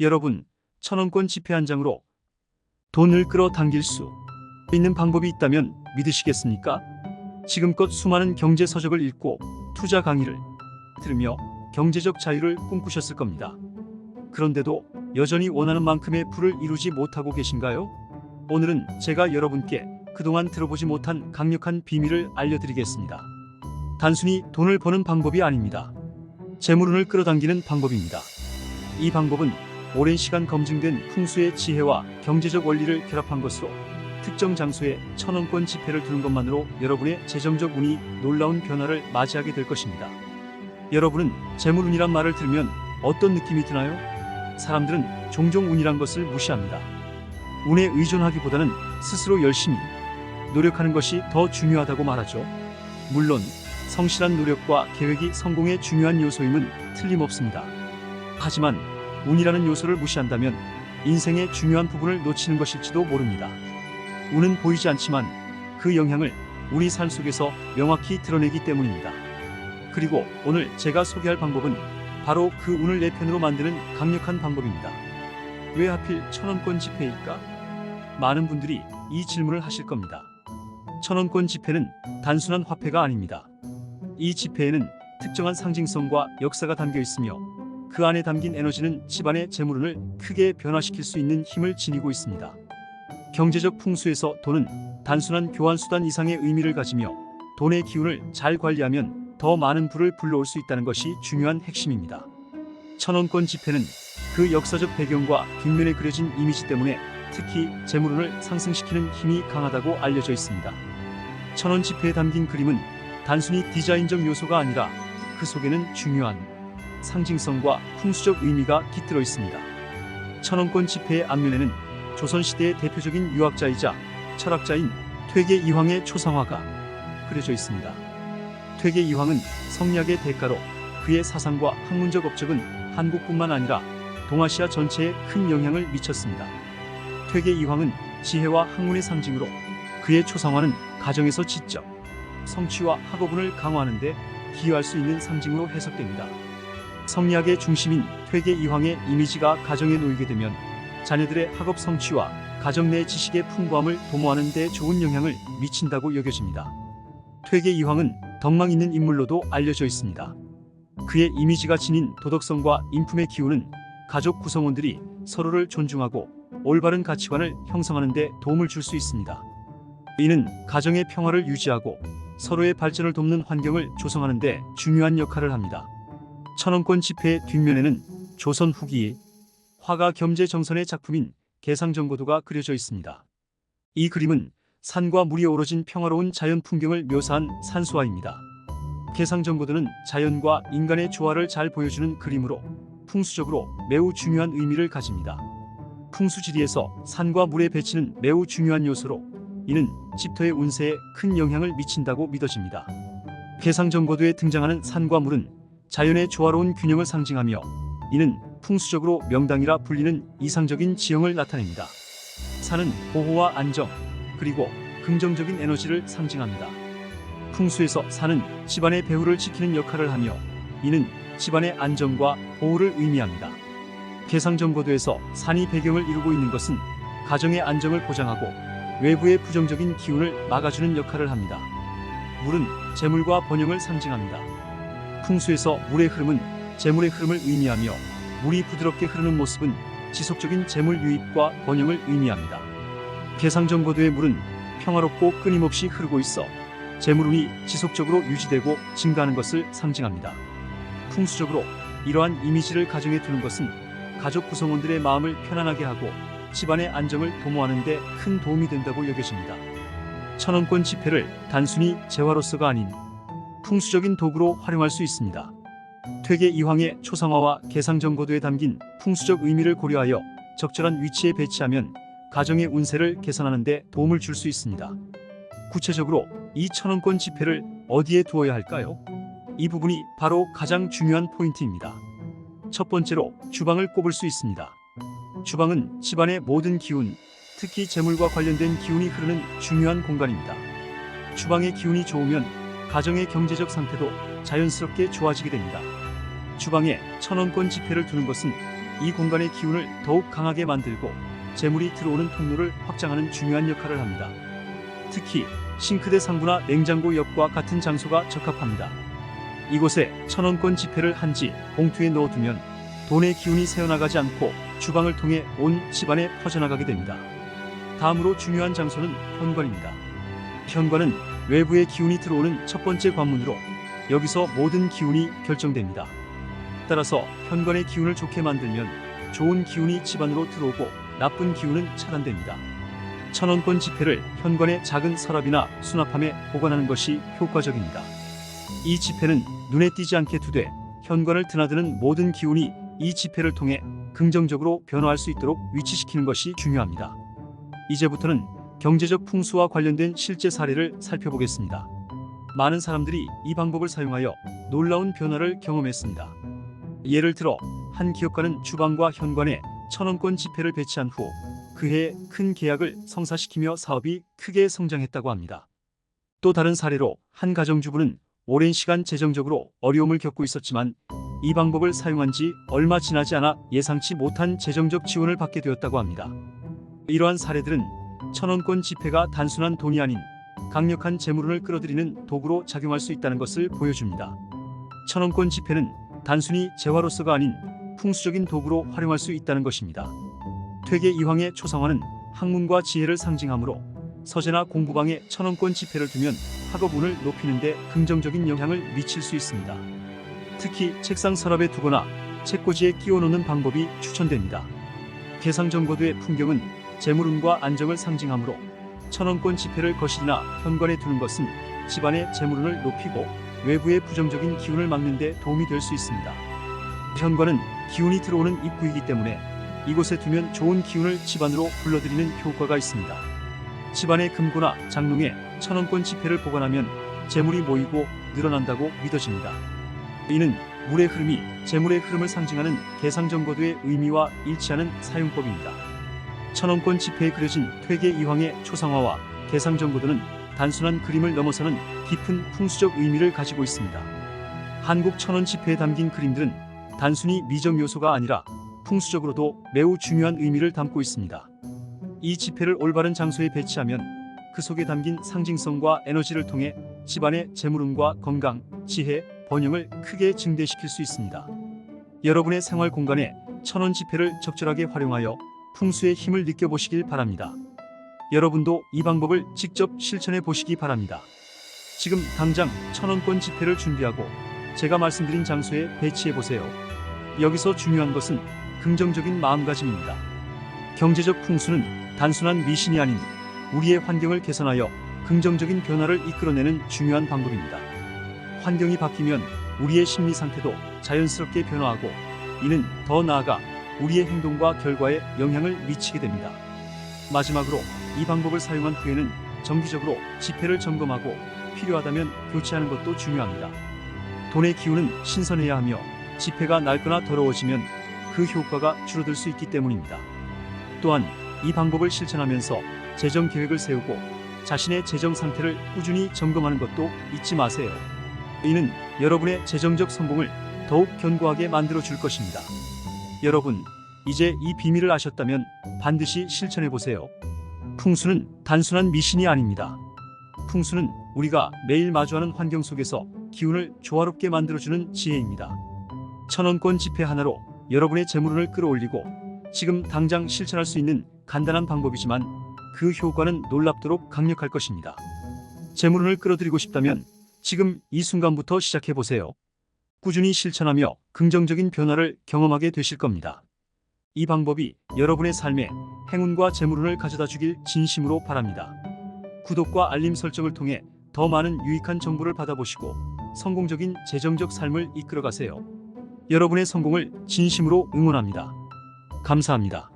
여러분, 1,000원권 지폐 한 장으로 돈을 끌어당길 수 있는 방법이 있다면 믿으시겠습니까? 지금껏 수많은 경제 서적을 읽고 투자 강의를 들으며 경제적 자유를 꿈꾸셨을 겁니다. 그런데도 여전히 원하는 만큼의 부를 이루지 못하고 계신가요? 오늘은 제가 여러분께 그동안 들어보지 못한 강력한 비밀을 알려드리겠습니다. 단순히 돈을 버는 방법이 아닙니다. 재물운을 끌어당기는 방법입니다. 이 방법은 오랜 시간 검증된 풍수의 지혜와 경제적 원리를 결합한 것으로 특정 장소에 1,000원권 지폐를 두는 것만으로 여러분의 재정적 운이 놀라운 변화를 맞이하게 될 것입니다. 여러분은 재물운이란 말을 들으면 어떤 느낌이 드나요? 사람들은 종종 운이란 것을 무시합니다. 운에 의존하기보다는 스스로 열심히 노력하는 것이 더 중요하다고 말하죠. 물론 성실한 노력과 계획이 성공의 중요한 요소임은 틀림없습니다. 하지만 운이라는 요소를 무시한다면 인생의 중요한 부분을 놓치는 것일지도 모릅니다. 운은 보이지 않지만 그 영향을 우리 삶 속에서 명확히 드러내기 때문입니다. 그리고 오늘 제가 소개할 방법은 바로 그 운을 내 편으로 만드는 강력한 방법입니다. 왜 하필 1,000원권 지폐일까? 많은 분들이 이 질문을 하실 겁니다. 1,000원권 지폐는 단순한 화폐가 아닙니다. 이 지폐에는 특정한 상징성과 역사가 담겨 있으며 그 안에 담긴 에너지는 집안의 재물운을 크게 변화시킬 수 있는 힘을 지니고 있습니다. 경제적 풍수에서 돈은 단순한 교환수단 이상의 의미를 가지며 돈의 기운을 잘 관리하면 더 많은 부를 불러올 수 있다는 것이 중요한 핵심입니다. 1,000원권 지폐는 그 역사적 배경과 뒷면에 그려진 이미지 때문에 특히 재물운을 상승시키는 힘이 강하다고 알려져 있습니다. 1,000원 지폐에 담긴 그림은 단순히 디자인적 요소가 아니라 그 속에는 중요한 상징성과 풍수적 의미가 깃들어 있습니다. 1,000원권 지폐의 앞면에는 조선시대의 대표적인 유학자이자 철학자인 퇴계 이황의 초상화가 그려져 있습니다. 퇴계 이황은 성리학의 대가로 그의 사상과 학문적 업적은 한국뿐만 아니라 동아시아 전체에 큰 영향을 미쳤습니다. 퇴계 이황은 지혜와 학문의 상징으로 그의 초상화는 가정에서 지적, 성취와 학업운을 강화하는 데 기여할 수 있는 상징으로 해석됩니다. 성리학의 중심인 퇴계 이황의 이미지가 가정에 놓이게 되면 자녀들의 학업 성취와 가정 내 지식의 풍부함을 도모하는 데 좋은 영향을 미친다고 여겨집니다. 퇴계 이황은 덕망 있는 인물로도 알려져 있습니다. 그의 이미지가 지닌 도덕성과 인품의 기운은 가족 구성원들이 서로를 존중하고 올바른 가치관을 형성하는 데 도움을 줄 수 있습니다. 이는 가정의 평화를 유지하고 서로의 발전을 돕는 환경을 조성하는 데 중요한 역할을 합니다. 1,000원권 지폐의 뒷면에는 조선 후기 화가 겸재정선의 작품인 개상정고도가 그려져 있습니다. 이 그림은 산과 물이 어우러진 평화로운 자연 풍경을 묘사한 산수화입니다. 개상정고도는 자연과 인간의 조화를 잘 보여주는 그림으로 풍수적으로 매우 중요한 의미를 가집니다. 풍수지리에서 산과 물의 배치는 매우 중요한 요소로 이는 집터의 운세에 큰 영향을 미친다고 믿어집니다. 개상정고도에 등장하는 산과 물은 자연의 조화로운 균형을 상징하며 이는 풍수적으로 명당이라 불리는 이상적인 지형을 나타냅니다. 산은 보호와 안정, 그리고 긍정적인 에너지를 상징합니다. 풍수에서 산은 집안의 배후를 지키는 역할을 하며 이는 집안의 안정과 보호를 의미합니다. 개상정고도에서 산이 배경을 이루고 있는 것은 가정의 안정을 보장하고 외부의 부정적인 기운을 막아주는 역할을 합니다. 물은 재물과 번영을 상징합니다. 풍수에서 물의 흐름은 재물의 흐름을 의미하며 물이 부드럽게 흐르는 모습은 지속적인 재물 유입과 번영을 의미합니다. 개상정고도의 물은 평화롭고 끊임없이 흐르고 있어 재물운이 지속적으로 유지되고 증가하는 것을 상징합니다. 풍수적으로 이러한 이미지를 가정에 두는 것은 가족 구성원들의 마음을 편안하게 하고 집안의 안정을 도모하는 데 큰 도움이 된다고 여겨집니다. 1,000원권 지폐를 단순히 재화로서가 아닌 풍수적인 도구로 활용할 수 있습니다. 퇴계 이황의 초상화와 개상정고도에 담긴 풍수적 의미를 고려하여 적절한 위치에 배치하면 가정의 운세를 개선하는 데 도움을 줄 수 있습니다. 구체적으로 이 1,000원권 지폐를 어디에 두어야 할까요? 이 부분이 바로 가장 중요한 포인트입니다. 첫 번째로 주방을 꼽을 수 있습니다. 주방은 집안의 모든 기운, 특히 재물과 관련된 기운이 흐르는 중요한 공간입니다. 주방의 기운이 좋으면 가정의 경제적 상태도 자연스럽게 좋아지게 됩니다. 주방에 1,000원권 지폐를 두는 것은 이 공간의 기운을 더욱 강하게 만들고 재물이 들어오는 통로를 확장하는 중요한 역할을 합니다. 특히 싱크대 상부나 냉장고 옆과 같은 장소가 적합합니다. 이곳에 1,000원권 지폐를 한 지 봉투에 넣어두면 돈의 기운이 새어나가지 않고 주방을 통해 온 집안에 퍼져나가게 됩니다. 다음으로 중요한 장소는 현관입니다. 현관은 외부의 기운이 들어오는 첫 번째 관문으로 여기서 모든 기운이 결정됩니다. 따라서 현관의 기운을 좋게 만들면 좋은 기운이 집안으로 들어오고 나쁜 기운은 차단됩니다. 1,000원권 지폐를 현관의 작은 서랍이나 수납함에 보관하는 것이 효과적입니다. 이 지폐는 눈에 띄지 않게 두되 현관을 드나드는 모든 기운이 이 지폐를 통해 긍정적으로 변화할 수 있도록 위치시키는 것이 중요합니다. 이제부터는 경제적 풍수와 관련된 실제 사례를 살펴보겠습니다. 많은 사람들이 이 방법을 사용하여 놀라운 변화를 경험했습니다. 예를 들어 한 기업가는 주방과 현관에 1,000원권 지폐를 배치한 후 그해 큰 계약을 성사시키며 사업이 크게 성장했다고 합니다. 또 다른 사례로 한 가정주부는 오랜 시간 재정적으로 어려움을 겪고 있었지만 이 방법을 사용한 지 얼마 지나지 않아 예상치 못한 재정적 지원을 받게 되었다고 합니다. 이러한 사례들은 1,000원권 지폐가 단순한 돈이 아닌 강력한 재물운을 끌어들이는 도구로 작용할 수 있다는 것을 보여줍니다. 1,000원권 지폐는 단순히 재화로서가 아닌 풍수적인 도구로 활용할 수 있다는 것입니다. 퇴계 이황의 초상화는 학문과 지혜를 상징하므로 서재나 공부방에 1,000원권 지폐를 두면 학업운을 높이는 데 긍정적인 영향을 미칠 수 있습니다. 특히 책상 서랍에 두거나 책꽂이에 끼워 놓는 방법이 추천됩니다. 개상정거두의 풍경은 재물운과 안정을 상징하므로 1,000원권 지폐를 거실이나 현관에 두는 것은 집안의 재물운을 높이고 외부의 부정적인 기운을 막는 데 도움이 될 수 있습니다. 현관은 기운이 들어오는 입구이기 때문에 이곳에 두면 좋은 기운을 집안으로 불러들이는 효과가 있습니다. 집안의 금고나 장롱에 1,000원권 지폐를 보관하면 재물이 모이고 늘어난다고 믿어집니다. 이는 물의 흐름이 재물의 흐름을 상징하는 개상정거두의 의미와 일치하는 사용법입니다. 1,000원권 지폐에 그려진 퇴계 이황의 초상화와 개상정거두는 단순한 그림을 넘어서는 깊은 풍수적 의미를 가지고 있습니다. 한국 1,000원 지폐에 담긴 그림들은 단순히 미적 요소가 아니라 풍수적으로도 매우 중요한 의미를 담고 있습니다. 이 지폐를 올바른 장소에 배치하면 그 속에 담긴 상징성과 에너지를 통해 집안의 재물운과 건강, 지혜, 번영을 크게 증대시킬 수 있습니다. 여러분의 생활 공간에 1,000원 지폐를 적절하게 활용하여 풍수의 힘을 느껴보시길 바랍니다. 여러분도 이 방법을 직접 실천해 보시기 바랍니다. 지금 당장 1,000원권 지폐를 준비하고 제가 말씀드린 장소에 배치해 보세요. 여기서 중요한 것은 긍정적인 마음가짐입니다. 경제적 풍수는 단순한 미신이 아닌 우리의 환경을 개선하여 긍정적인 변화를 이끌어내는 중요한 방법입니다. 환경이 바뀌면 우리의 심리 상태도 자연스럽게 변화하고 이는 더 나아가 우리의 행동과 결과에 영향을 미치게 됩니다. 마지막으로 이 방법을 사용한 후에는 정기적으로 지폐를 점검하고 필요하다면 교체하는 것도 중요합니다. 돈의 기운은 신선해야 하며 지폐가 낡거나 더러워지면 그 효과가 줄어들 수 있기 때문입니다. 또한 이 방법을 실천하면서 재정 계획을 세우고 자신의 재정 상태를 꾸준히 점검하는 것도 잊지 마세요. 이는 여러분의 재정적 성공을 더욱 견고하게 만들어 줄 것입니다. 여러분, 이제 이 비밀을 아셨다면 반드시 실천해 보세요. 풍수는 단순한 미신이 아닙니다. 풍수는 우리가 매일 마주하는 환경 속에서 기운을 조화롭게 만들어주는 지혜입니다. 1,000원권 지폐 하나로 여러분의 재물운을 끌어올리고 지금 당장 실천할 수 있는 간단한 방법이지만 그 효과는 놀랍도록 강력할 것입니다. 재물운을 끌어들이고 싶다면 지금 이 순간부터 시작해 보세요. 꾸준히 실천하며 긍정적인 변화를 경험하게 되실 겁니다. 이 방법이 여러분의 삶에 행운과 재물운을 가져다 주길 진심으로 바랍니다. 구독과 알림 설정을 통해 더 많은 유익한 정보를 받아보시고 성공적인 재정적 삶을 이끌어가세요. 여러분의 성공을 진심으로 응원합니다. 감사합니다.